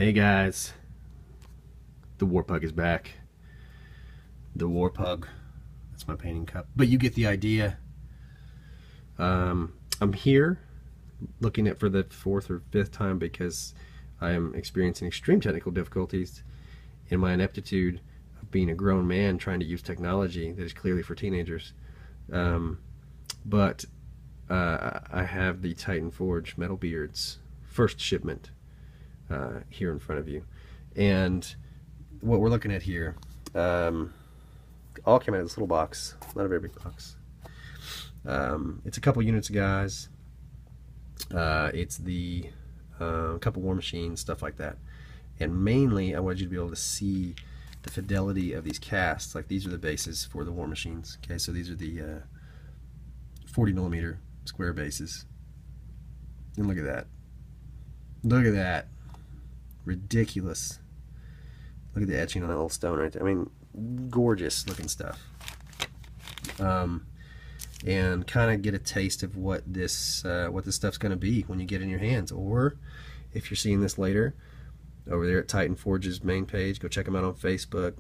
Hey guys, the WaaarghPug is back. The WaaarghPug, that's my painting cup, but you get the idea. I'm here looking at for the fourth or fifth time because I am experiencing extreme technical difficulties in my ineptitude of being a grown man trying to use technology that is clearly for teenagers. But I have the Titan Forge Metal Beards first shipment here in front of you, and what we're looking at here all came out of this little box, not a very big box. It's a couple units, guys. It's the couple war machines, stuff like that, and mainly I wanted you to be able to see the fidelity of these casts. Like, these are the bases for the war machines. Okay, so these are the 40mm square bases, and look at that. Look at that. Ridiculous. Look at the etching on that little stone right there. I mean, gorgeous looking stuff. And kind of get a taste of what this stuff's going to be when you get it in your hands. Or if you're seeing this later, over there at Titan Forge's main page, go check them out on Facebook.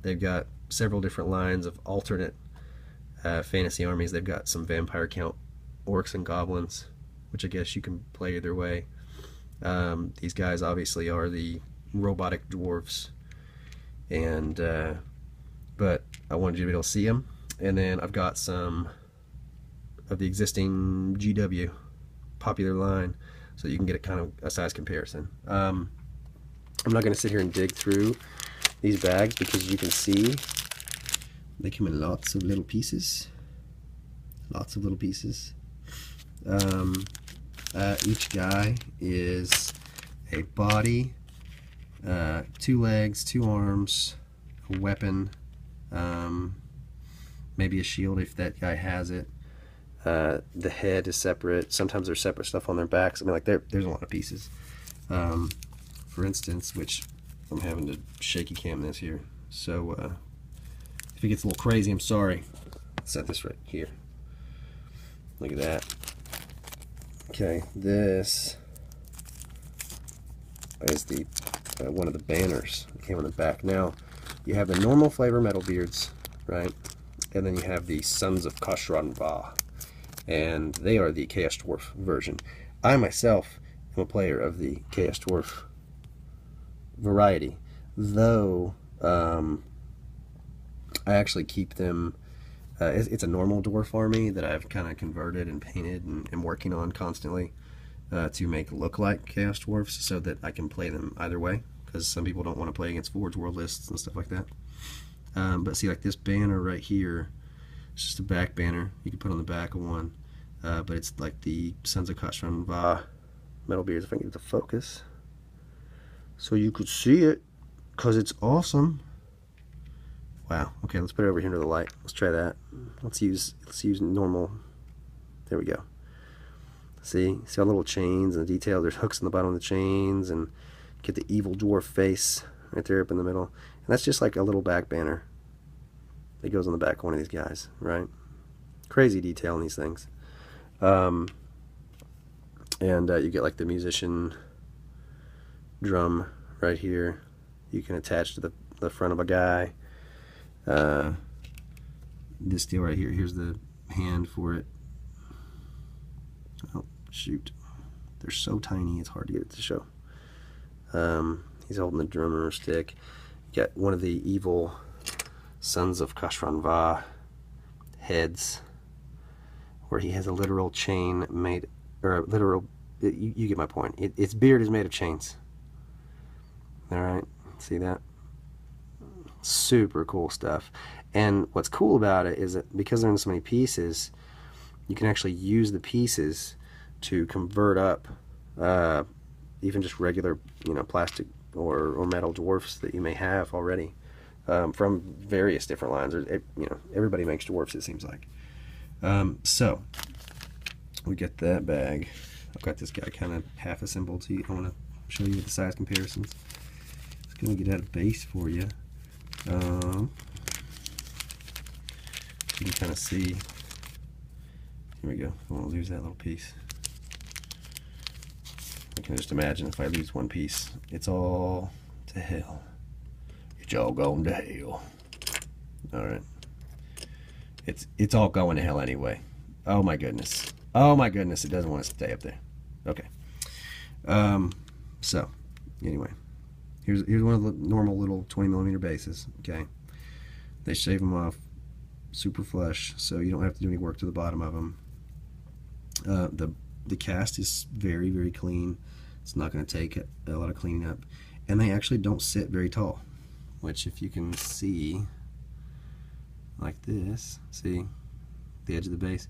They've got several different lines of alternate fantasy armies. They've got some vampire count orcs and goblins, which I guess you can play either way. These guys obviously are the robotic dwarves, and but I wanted you to be able to see them. And then I've got some of the existing GW popular line, so you can get a kind of a size comparison. I'm not going to sit here and dig through these bags because you can see they come in lots of little pieces. Lots of little pieces. Each guy is a body, 2 legs, 2 arms, a weapon, maybe a shield if that guy has it. The head is separate. Sometimes there's separate stuff on their backs. I mean, like, there's a lot of pieces. For instance, which I'm having to shaky cam this here, so if it gets a little crazy, I'm sorry. Let's set this right here. Look at that. Okay, this is the one of the banners that came on the back. Now, you have the normal flavor metal beards, right? And then you have the Sons of Kashran-Va, and they are the Chaos Dwarf version. I myself am a player of the Chaos Dwarf variety, though I actually keep them. It's a normal dwarf army that I've kind of converted and painted and am working on constantly to make look like Chaos Dwarfs, so that I can play them either way, because some people don't want to play against Forge World lists and stuff like that. But see, like this banner right here, it's just a back banner you can put on the back of one, but it's like the Sons of Kashran-Va metal beards. If I can get the focus so you could see it, because it's awesome. Wow. Okay, let's put it over here to the light. Let's try that. Let's use normal. There we go. See all the little chains and the detail. There's hooks in the bottom of the chains, and get the evil dwarf face right there up in the middle. And that's just like a little back banner that goes on the back of one of these guys, right? Crazy detail in these things. And you get like the musician drum right here. You can attach to the front of a guy. This deal right here, here's the hand for it. Oh shoot, they're so tiny it's hard to get it to show. He's holding the drummer stick. You got one of the evil Sons of Kashran-Va heads, where he has a literal chain made, or a literal, you get my point. Its beard is made of chains. Alright, see that? Super cool stuff. And what's cool about it is that because they're in so many pieces, you can actually use the pieces to convert up even just regular, plastic or metal dwarfs that you may have already from various different lines. Or everybody makes dwarfs, it seems like. So we get that bag. I've got this guy kind of half assembled. So I want to show you the size comparisons. It's going to get out of base for you. You can kind of see. Here we go. I won't lose that little piece. I can just imagine if I lose one piece, it's all to hell. It's all going to hell. All right. It's all going to hell anyway. Oh my goodness. Oh my goodness, it doesn't want to stay up there. Okay. So, anyway. Here's one of the normal little 20mm bases, okay? They shave them off super flush, so you don't have to do any work to the bottom of them. The cast is very, very clean. It's not going to take a lot of cleaning up. And they actually don't sit very tall, which if you can see, like this, see the edge of the base,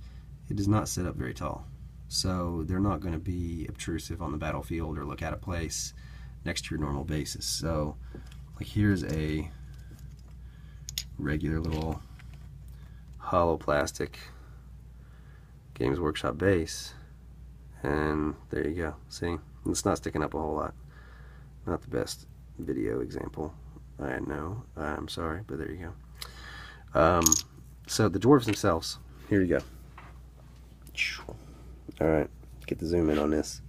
it does not sit up very tall. So they're not going to be obtrusive on the battlefield or look out of place next to your normal bases. So like here's a regular little hollow plastic Games Workshop base, and there you go. See, it's not sticking up a whole lot. Not the best video example, I know, I'm sorry, but there you go. So the dwarves themselves, here you go. Alright, get the zoom in on this.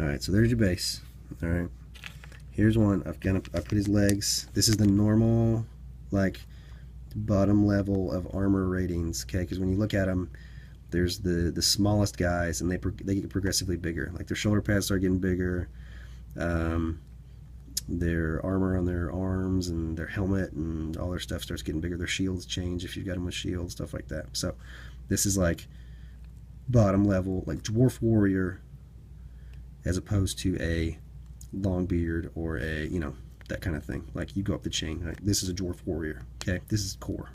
Alright, so there's your base. Alright, here's one. I put his legs. This is the normal, like, bottom level of armor ratings, okay? Because when you look at them, there's the smallest guys, and they get progressively bigger. Like their shoulder pads start getting bigger, their armor on their arms and their helmet and all their stuff starts getting bigger. Their shields change if you've got them with shields, stuff like that. So this is like bottom level, like dwarf warrior, as opposed to a longbeard or a, you know, that kind of thing. Like you go up the chain. Like, this is a dwarf warrior. Okay, this is core.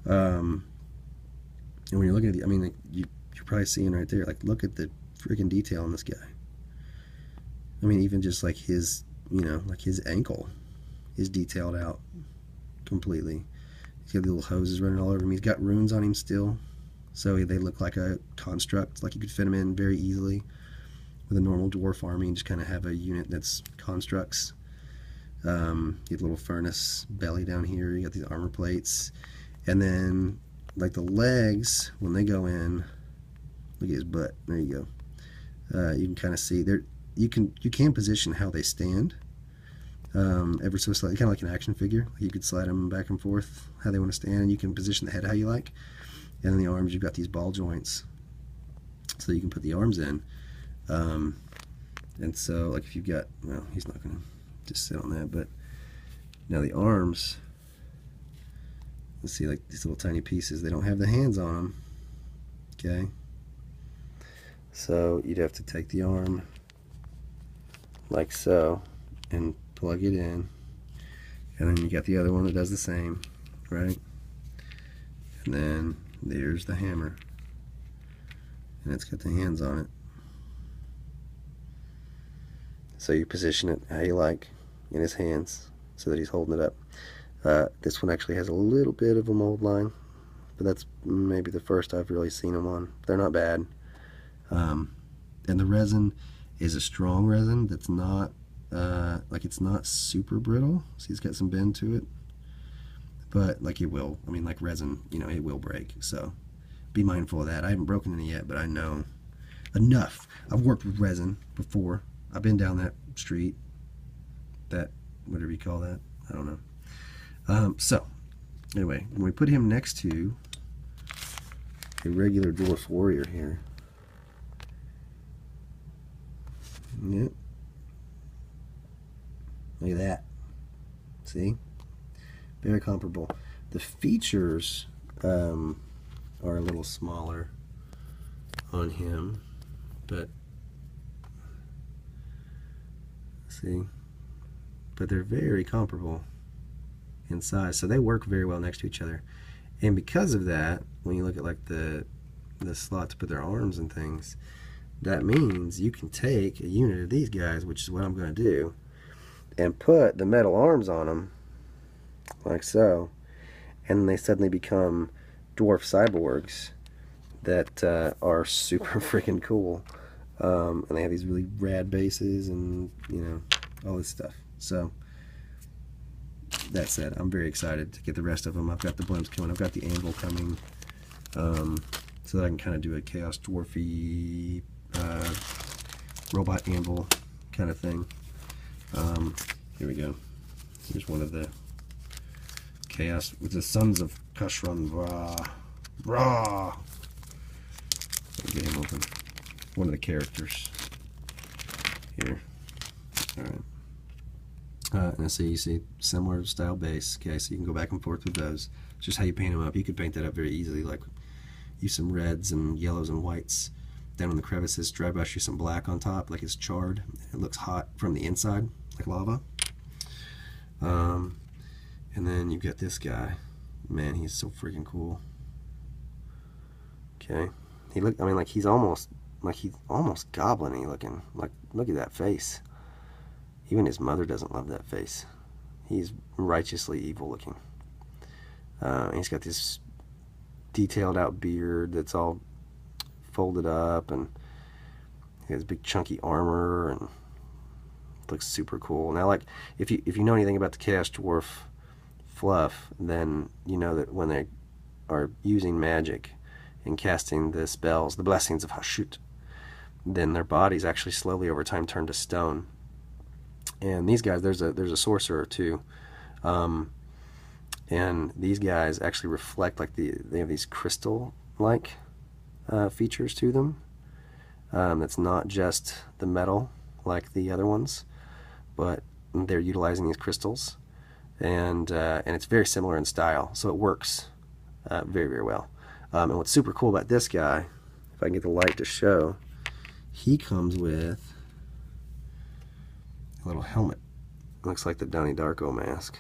And when you're looking at the, I mean, like, you're probably seeing right there. Like, look at the freaking detail on this guy. I mean, even just like his, you know, like his ankle is detailed out completely. He's got the little hoses running all over him. He's got runes on him still, so they look like a construct. Like you could fit them in very easily with a normal dwarf army and just kind of have a unit that's constructs. You have a little furnace belly down here. You got these armor plates, and then like the legs when they go in. Look at his butt. There you go. You can kind of see there. You can position how they stand, ever so slightly, kind of like an action figure. You could slide them back and forth how they want to stand, and you can position the head how you like. And then the arms, you've got these ball joints, so you can put the arms in. And so, like if you've got, well, he's not going to just sit on that, but now the arms, let's see, like these little tiny pieces, they don't have the hands on them. Okay, so you'd have to take the arm like so and plug it in, and then you got the other one that does the same, right? And then there's the hammer, and it's got the hands on it. So you position it how you like in his hands so that he's holding it up. This one actually has a little bit of a mold line, but that's maybe the first I've really seen them on. They're not bad. And the resin is a strong resin that's not like, it's not super brittle. See, it's got some bend to it, but like it will, I mean, like resin, you know, it will break, so be mindful of that. I haven't broken any yet, but I know enough. I've worked with resin before. I've been down that street, that, whatever you call that, I don't know. So anyway, when we put him next to a regular dwarf warrior here, yep, look at that. See, very comparable. The features are a little smaller on him, but see, but they're very comparable in size, so they work very well next to each other. And because of that, when you look at like the slot to put their arms and things, that means you can take a unit of these guys, which is what I'm going to do, and put the metal arms on them like so, and they suddenly become dwarf cyborgs that are super freaking cool. And they have these really rad bases and, you know, all this stuff. So that said, I'm very excited to get the rest of them. I've got the blimps coming. I've got the anvil coming, so that I can kind of do a Chaos Dwarfy robot anvil kind of thing. Here we go. Here's one of the Chaos with the Sons of Kashran. Rah. Get him open. One of the characters here. All right. And so you see similar style base. Okay, so you can go back and forth with those. It's just how you paint them up. You could paint that up very easily, like use some reds and yellows and whites down in the crevices. Dry brush you some black on top, like it's charred. It looks hot from the inside, like lava. And then you've got this guy. Man, he's so freaking cool. Okay, I mean, like he's almost goblin-y looking. Like, look at that face. Even his mother doesn't love that face. He's righteously evil looking. He's got this detailed out beard that's all folded up, and he has big chunky armor, and looks super cool. Now, like, if you know anything about the Chaos Dwarf fluff, then you know that when they are using magic and casting the spells, the blessings of Hashut, then their bodies actually slowly over time turn to stone. And these guys, there's a sorcerer too, and these guys actually reflect, like they have these crystal-like features to them. That's not just the metal like the other ones, but they're utilizing these crystals, and it's very similar in style, so it works very, very well. And what's super cool about this guy, if I can get the light to show, he comes with a little helmet. Looks like the Donnie Darko mask.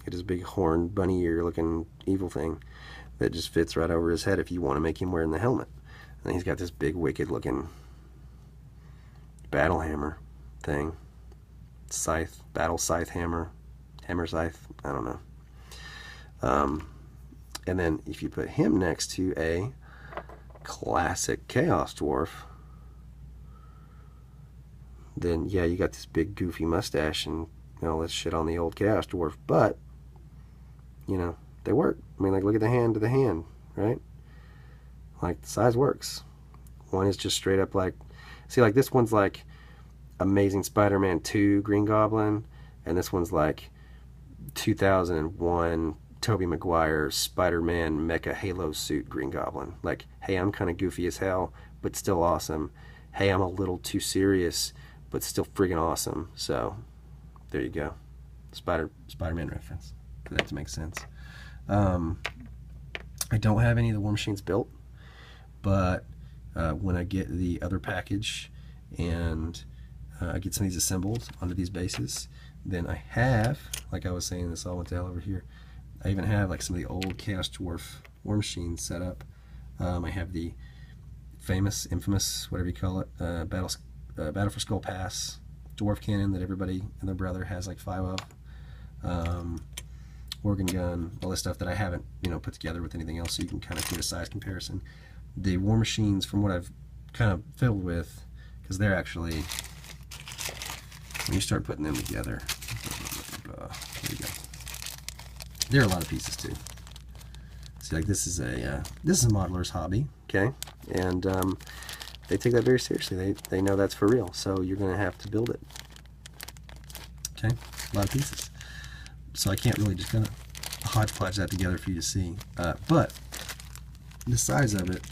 Get his big horn, bunny ear looking evil thing that just fits right over his head if you want to make him wearing the helmet. And he's got this big wicked looking battle hammer thing. Scythe, battle scythe hammer scythe, I don't know. And then if you put him next to a classic Chaos Dwarf, then yeah, you got this big goofy mustache and all this shit on the old Chaos Dwarf, but you know, they work. I mean, like, look at the hand to the hand, right? Like, the size works. One is just straight up like, see, like this one's like Amazing Spider-Man 2 Green Goblin, and this one's like 2001 Tobey Maguire Spider-Man Mecha Halo suit Green Goblin. Like, hey, I'm kind of goofy as hell, but still awesome. Hey, I'm a little too serious, but still friggin' awesome. So, there you go. Spider-Man reference, for that to make sense. I don't have any of the War Machines built, but when I get the other package and I get some of these assembled onto these bases, then I have, like I was saying, this all went to hell over here. I even have like some of the old Chaos Dwarf War Machines set up. I have the famous, infamous, whatever you call it, Battle for Skull Pass dwarf cannon that everybody and their brother has like 5 of. Organ gun, all this stuff that I haven't, put together with anything else, so you can kind of get a size comparison. The War Machines, from what I've kind of fiddled with, because they're actually, when you start putting them together, there you go. There are a lot of pieces too. See, like this is a modeler's hobby, okay, and they take that very seriously. They know that's for real, so you're going to have to build it. Okay, a lot of pieces. So I can't really just kind of hodgepodge that together for you to see. But the size of it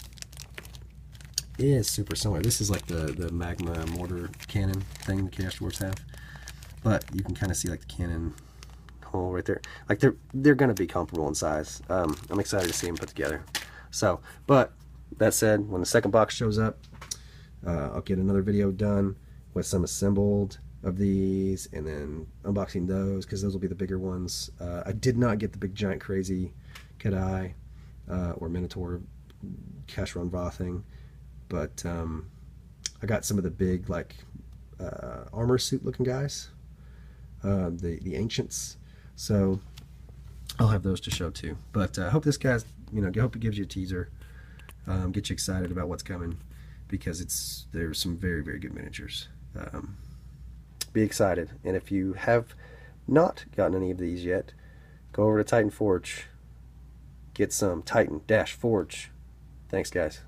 is super similar. This is like the magma mortar cannon thing the Chaos Dwarfs have. But you can kind of see like the cannon hole right there. Like they're going to be comparable in size. I'm excited to see them put together. So, but that said, when the second box shows up, I'll get another video done with some assembled of these, and then unboxing those, because those will be the bigger ones. I did not get the big giant crazy Kadai or Minotaur Kashran Va thing, but I got some of the big like armor suit looking guys, the ancients. So I'll have those to show too. But I hope this guy's, I hope it gives you a teaser, get you excited about what's coming, because there's some very, very good miniatures. Be excited, and if you have not gotten any of these yet, go over to Titan Forge, get some Titan-Forge Thanks, guys.